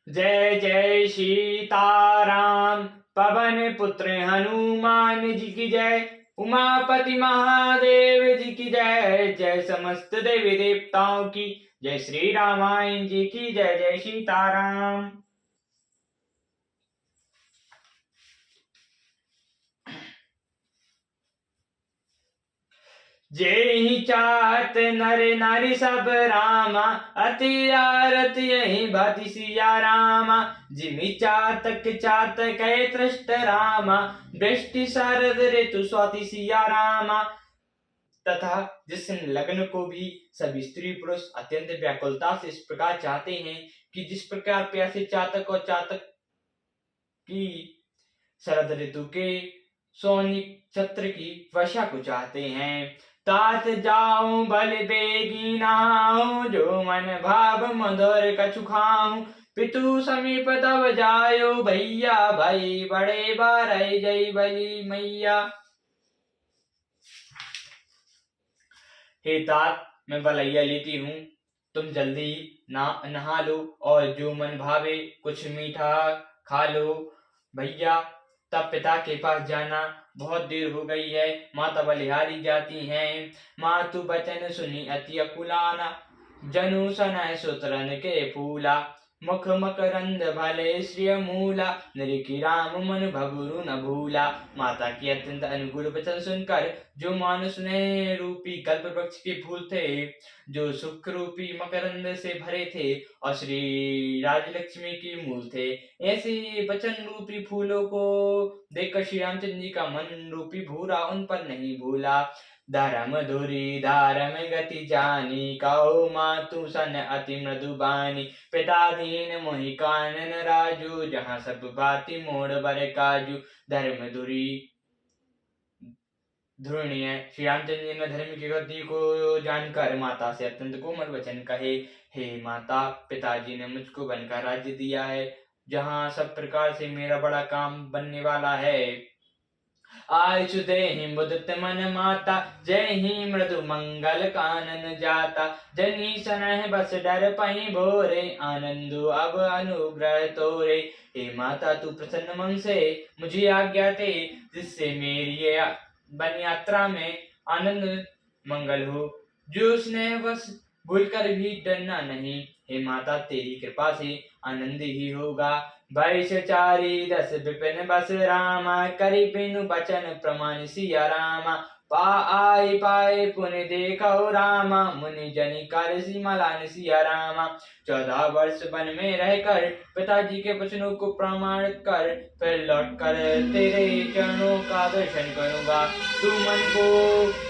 जय जय सीताराम। पवन पुत्र हनुमान जी की जय। उमापति महादेव जी की जय। जय समस्त देवी देवताओं की जय। श्री रामायण जी की जय। जय सीताराम। जेहि चाहत नर नारी सब रामा। अति आरत यही भाति सिया रामा। जिमि चातक चातक तृष्ट रामा। वृष्टि शरद ऋतु स्वाति सिया रामा। तथा जिस लग्न को भी सभी स्त्री पुरुष अत्यंत व्याकुलता से इस प्रकार चाहते हैं कि जिस प्रकार प्यासे चातक और चातक की शरद ऋतु के सौनिक छत्र की वर्षा को चाहते हैं। तात जाऊं बल बेगी नाऊं। जो मन भाव मधुर कछु खाऊं। पितु समीप तब जायो भैया। भाई बड़े बारई जय बली मैया। हे तात, मैं बलैया लेती हूँ, तुम जल्दी नहा लो और जो मन भावे कुछ मीठा खा लो। भैया, तब पिता के पास जाना, बहुत देर हो गई है। माता बलिहारी जाती हैं। मातु बचन सुनी अति अकुलाना। जनु सनह सुतरन के फूला। मुख मकरंद भले श्रिय मूला। निरिखि राम मन भगुरु न भूला। माता की अत्यंत अनुकूल वचन सुनकर जो मानुष ने रूपी कल्प वृक्ष के फूल थे, जो सुख रूपी मकरंद से भरे थे और श्री राजलक्ष्मी के मूल थे, ऐसे वचन रूपी फूलों को देखकर श्री रामचंद्र जी का मन रूपी भूरा उन पर नहीं भूला। धर्म धुरी धारम गति जानी। कहो मातु सन अति मृदु बानी। पिता दीन मोहि कानन राजू। जहाँ सब बाती मोड़ बर काजू। धर्म धुरी ध्रुवनीय श्री रामचंद्र जी ने धर्म की गति को जानकर माता से अत्यंत कोमल वचन कहे। हे माता, पिताजी ने मुझको बनकर राज्य दिया है, जहाँ सब प्रकार से मेरा बड़ा काम बनने वाला है। आयुषु देहि मुदित मन माता। जय ही मृदु मंगल कानन जाता। जनी सनह बस डर पही भोरे। आनंदो अब अनुग्रह तोरे। हे माता, तू प्रसन्न मन से मुझे आज्ञा दे, जिससे मेरी वन यात्रा में आनंद मंगल हो। जो स्नेह बस भूलकर भी डरना नहीं। हे माता, तेरी कृपा से आनंद ही होगा। भैषचारी दस विपिन बस रामा। करी बिनु बचन प्रमाण सिया रामा। आई पाए पुण्य देखो रामा। मुनि जनि कर सिमलान सिया रामा। 14 वर्ष वन में रहकर पिताजी के वचनों को प्रमाणित कर फिर लौट कर तेरे चरणों का दर्शन करूंगा। तू मन को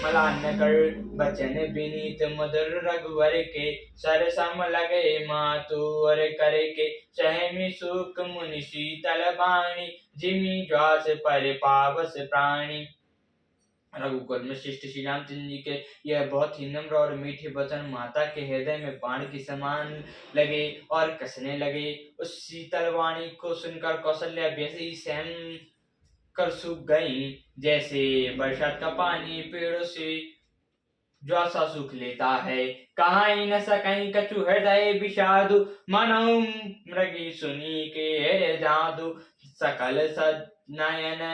मलान न कर। बचन विनीत मधुर रघुवर के। सरसम लगे मातु और करे के। सहमी सुख मुनि शीतल बाणी। जिमि ज्वास पर पावस प्राणी। रघुकुल में श्रेष्ठ श्री रामचंद्र जी के यह बहुत ही नम्र और मीठे वचन माता के हृदय में बाण के समान लगे और कसने लगे। उस शीतल वाणी को सुनकर कौशल्या वैसे ही सहम कर सूख गई, जैसे बरसात का पानी पेड़ों से ज्वासा सूख लेता है। कहाई न सकई कछु हृदय विषादु। मनो मृगी सुनी के जादू। सकल सनयन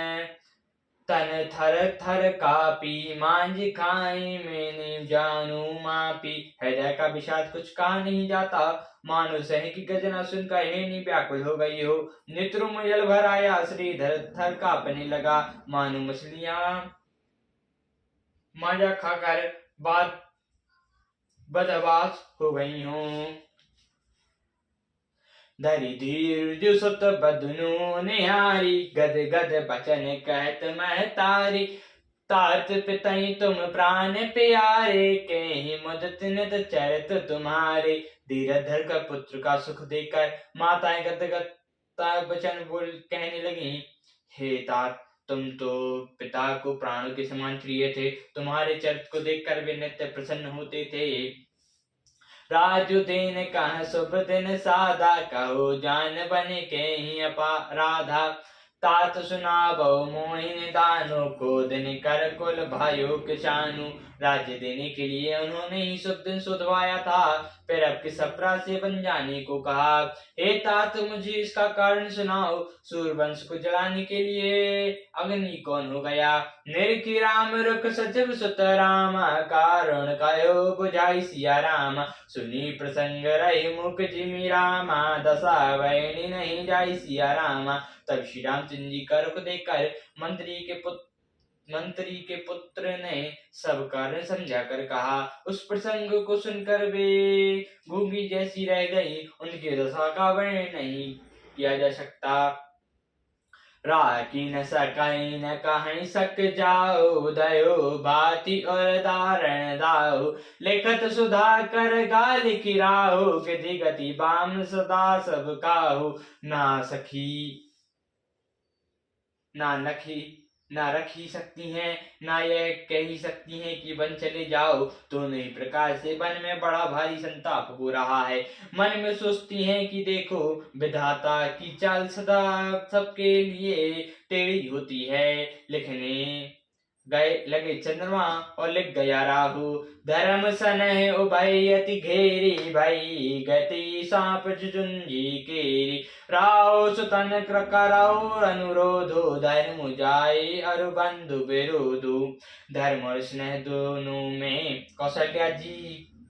तन थर थर कापी। मांझ खाई मैंने जानू मापी। हृदय का विषाद कुछ कहा नहीं जाता। मानो सह की गर्जना सुनकर हेनी व्याकुल हो गई हो। नेत्रों में जल भर आया। श्रीधर थर कांपने लगा, मानो मछलियां मांझा खाकर बाद बदहवास हो गई हों। धरि धीर जो सुत बदनु निहारी। गद गद बचन कहत महतारी। तात पितई तुम प्राण प्यारे। कहीं मुदत नित चरित तुम्हारे। धीरज धर कर पुत्र का सुख देकर माताएं गदगद वचन बोल कहने लगी। हे तात, तुम तो पिता को प्राणों के समान प्रिय थे। तुम्हारे चरित्र को देखकर वे नित्य प्रसन्न होते थे। राजु दिन कह शुभ दिन साधा। कहो जान बन के ही अपराधा। तात सुना बहु मोहि निदानो। को दिन कर कुल भयो किसानु। राज्य देने के लिए उन्होंने ही शुद्ध दिन सुधवाया था, फिर अब किस अपराध से बन जाने को कहा। हे तात, मुझे इसका कारण सुनाओ। सूर्यवंश को जलाने के लिए अग्नि कौन हो गया? निरखी राम रुख सचिव सुत राम, कारण कयो बुझाई सिया राम। सुनी प्रसंग रही मुख जिमि रामा, दशा वैनी नहीं जाई सिया रामा। तब श्री रामचंद्र जी का रुख देखकर मंत्री के पुत्र ने सब कारण समझा कर कहा। उस प्रसंग को सुनकर वे गूंगी जैसी रह गई। उनकी दशा का वर्णन नहीं किया जा सकता। राखी न सकई न कहीं सक जाओ, दयो बाती और दारण दाओ। लेखत सुधा कर गाल किराओ, गति गति बाम सदा सब काहू। ना सखी ना नखी ना रखी सकती हैं, ना यह कही सकती हैं कि वन चले जाओ। दोनों ही प्रकार से वन में बड़ा भारी संताप हो रहा है। मन में सोचती हैं कि देखो, विधाता की चाल सदा सबके लिए टेढ़ी होती है। लिखने गए लगे चंद्रमा और लिख गया राहु। धर्म सनह उभय अति घेरी, भई गति सांप जुंजी केरी। राव सुतन कराओ अनुरोधो, धर्म जाए अरु बंधु विरोधो। धर्म और स्नेह दोनों में कौशल्या जी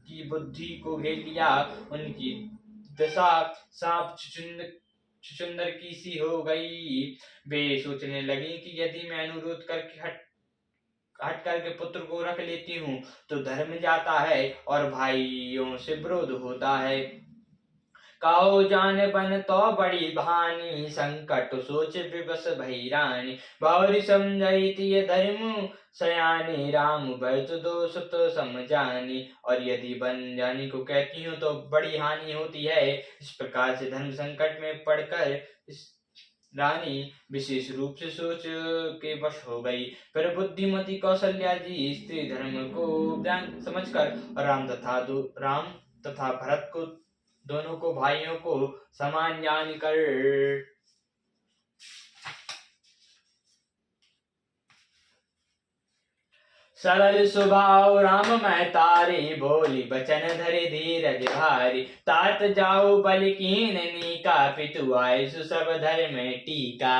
की बुद्धि को घेर लिया। उनकी दशा सांप छुछुंदर की सी हो गई। वे सोचने लगी कि यदि मैं अनुरोध करके हट करके पुत्र को रख लेती हूँ तो धर्म जाता है और भाइयों से विरोध होता है। काओ जान बन तो बड़ी भानी, संकट सोच विवश भई रानी। बावरी समझाई ये धर्म सयानी, राम भरत दो सुत समझानी। और यदि बन जाने को कहती हूँ तो बड़ी हानि होती है। इस प्रकार से धर्म संकट में पड़कर रानी विशेष रूप से सोच के वश हो गई। फिर बुद्धिमती कौशल्या जी स्त्री धर्म को ज्ञान समझकर राम तथा भरत को दोनों को भाइयों को समान जानकर सरल स्वभाव राम मैं तारी, बोली बचन धरे धीरज भारी। तात जाओ बल कीन नीका, पितु आए सब धर्म टीका।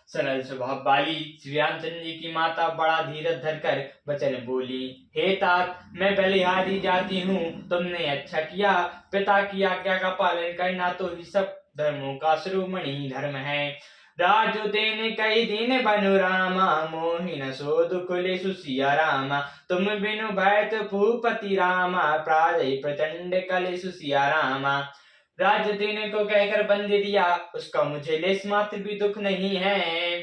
सरल स्वभाव वाली श्री रामचंद्र जी की माता बड़ा धीरज धरकर वचन बोली। हे तात, मैं बलिहारी जाती हूँ। तुमने अच्छा किया। पिता की आज्ञा का पालन करना तो ही सब धर्मों का शिरोमणि धर्म है। राजु तेने कई दिन बनु रामा, मोहि न सो दुख ले सुसिया रामा। तुम बिनु भयत भूपति रामा, प्राजय प्रचंड कले सुसिया रामा। राज्य देने को कहकर बंदे दिया, उसका मुझे लेस मात्र भी दुख नहीं है।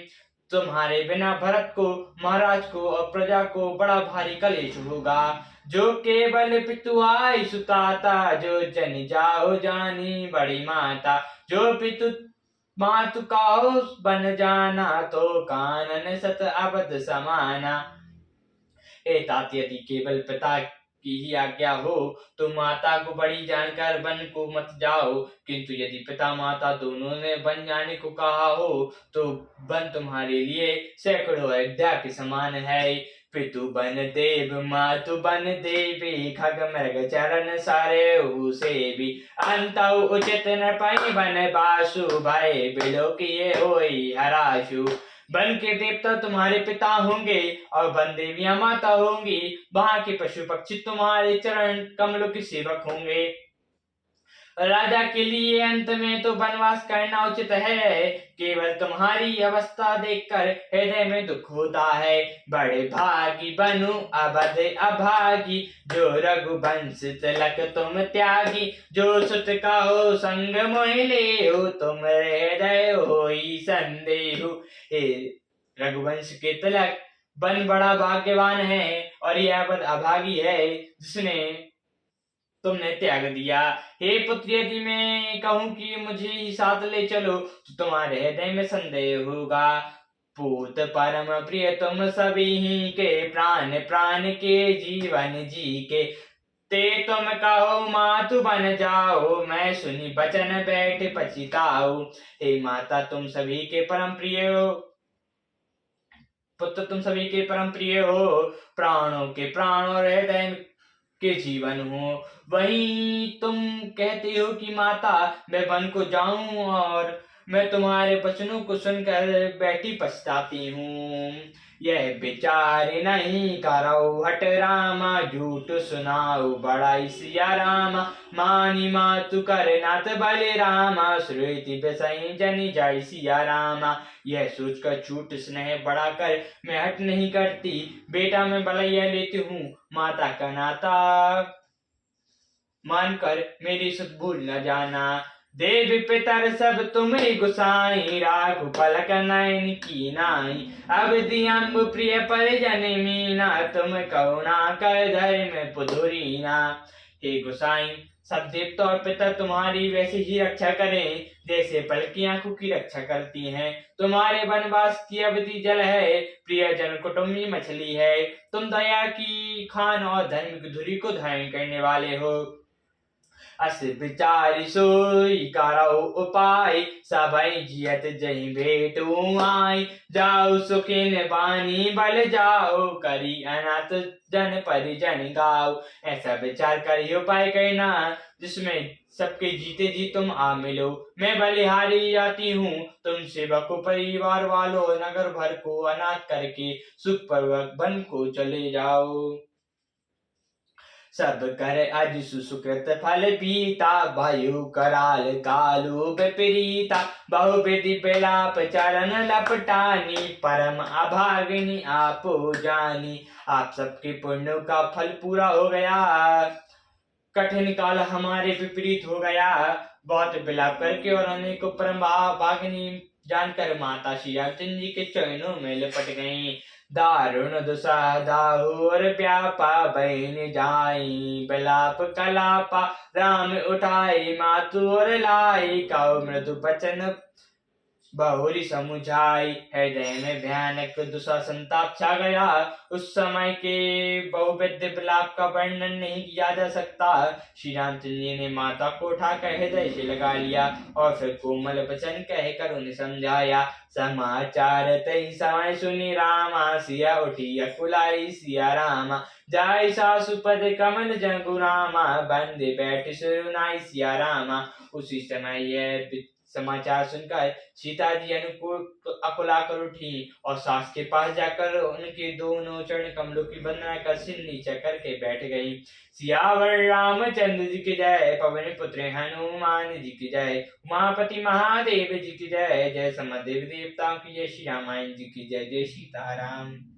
तुम्हारे बिना भरत को, महाराज को और प्रजा को बड़ा भारी कलेश होगा। जो केवल पितु आई सुताता, जो जन जाओ जानी बड़ी माता। जो पितु मातु काहो बन जाना, तो कानन सत अबद समाना। ए तात, यदि केवल पिता की ही आज्ञा हो तो माता को बड़ी जानकर वन को मत जाओ, किंतु यदि पिता माता दोनों ने वन जाने को कहा हो तो वन तुम्हारे लिए सैकड़ों अयोध्या के समान है। पितु बन देव मातु बन देवी, खग मृग चरण सारे उसे भी। अंत उचित न पाई बन बासु, भय बिलो किए होई हराशु। वन के देवता तुम्हारे पिता होंगे और वन देवियां माता होंगी। वहां के पशु पक्षी तुम्हारे चरण कमलों के सेवक होंगे। राजा के लिए अंत में तो वनवास करना उचित है। केवल तुम्हारी अवस्था देखकर हृदय में दुख होता है। बड़े भागी बनु अबध अभागी, जो रघुवंश तिलक तुम त्यागी। जो सुत का हो संग मोहिले हो, तुम हृदय होई संदेहु। रघुवंश के तिलक बन बड़ा भाग्यवान है और यह अबध अभागी है जिसने तुमने त्याग दिया। हे पुत्र, यदि मैं कहूं कि मुझे ही साथ ले चलो तो तुम्हारे हृदय में संदेह होगा। पूत परम प्रिय तुम सभी ही के, प्राण प्राण के जीवन जी के। ते तुम कहो मातु बन जाओ, मैं सुनी बचन बैठ पछिताओ। हे माता, तुम सभी के परम प्रिय हो, पुत्र तुम सभी के परम प्रिय हो, प्राणों के प्राण और हृदय के जीवन हो। वहीं तुम कहते हो कि माता मैं वन को जाऊं, और मैं तुम्हारे वचनों को सुनकर बैठी पछताती हूँ। यह विचार नहीं करो हट रामा, झूठ सुनाओ बड़ाई सिया रामा। मानी मातु कर नाथ बले रामा, श्रुति बेसई जनी जाय सिया रामा। यह सोचकर झूठ स्नेह बढ़ा कर मैं हट नहीं करती, बेटा मैं बलैया लेती हूँ, माता का नाता मानकर मेरी सुध भूल न जाना। देव पितर सब तुम्हें गुसाई, राघु पलक नयन की नाई। अब दियम्ब प्रिय परिजन मीना, तुम करुणा कर धर्म पुधुरीना। हे गुसाई, सब देवता और पितर तुम्हारी वैसे ही रक्षा करें जैसे पलकी आंखों की रक्षा करती हैं। तुम्हारे वनवास की अवधि जल है, प्रियजन कुटुंबी मछली है। तुम दया की खान और धर्म की धुरी को धारण करने वाले हो। अस विचार सोई करो उपाय, सभई जियत जही भेटू आई। जाओ सुखिन बानी बल जाओ, करी अनाथ जन परिजन गाओ। ऐसा विचार करी उपाय करना जिसमें सबके जीते जी तुम आ मिलो। मैं बलिहारी जाती हूँ, तुम सेवक परिवार वालों नगर भर को अनाथ करके सुखपूर्वक वन को चले जाओ। सब कर अज सुसुकृत फल पीता, वायु कराल कालु विपरीता। बहुविधि विलाप चरण लपटानी, परम अभागिनी आपो जानी। आप सबके पुण्य का फल पूरा हो गया, कठिन काल हमारे विपरीत हो गया। बहुत विलाप करके और अनेकों परम भागिनी जानकर माता श्रीरामचंद्र जी के चरणों में लिपट गईं। दारुण दुसा दाहुर व्यापा, बहन जाई बिलाप कलापा। राम उठाई मातु और लाई, कौ मृदु बचन बहुरी समुझाई। हृदय में भयानक दुसा संताप छा गया। उस समय के बहुविध विलाप का वर्णन नहीं किया जा सकता। श्री रामचंद्र जी ने माता को उठाकर हृदय से लगा लिया और फिर कोमल वचन कहकर उन्हें समझाया। समाचार तई समय सुनी रामा, सिया उठी अकुलाई सिया रामा। जाय सासुपद कमल जगु रामा, बंदे बैठ सुनाई सिया रामा। उसी समय यह समाचार सुनकर सीता जी अकुला कर उठी और सास के पास जाकर उनके दोनों चरण कमलों की वंदना कर सिर नीचे करके बैठ गई। सियावर रामचंद्र जी की जय, पवन पुत्र हनुमान जी की जय, उमापति महादेव जी की जय, जय समदेव देवताओं की जय, श्री रामायण जी की जय। जय सीताराम।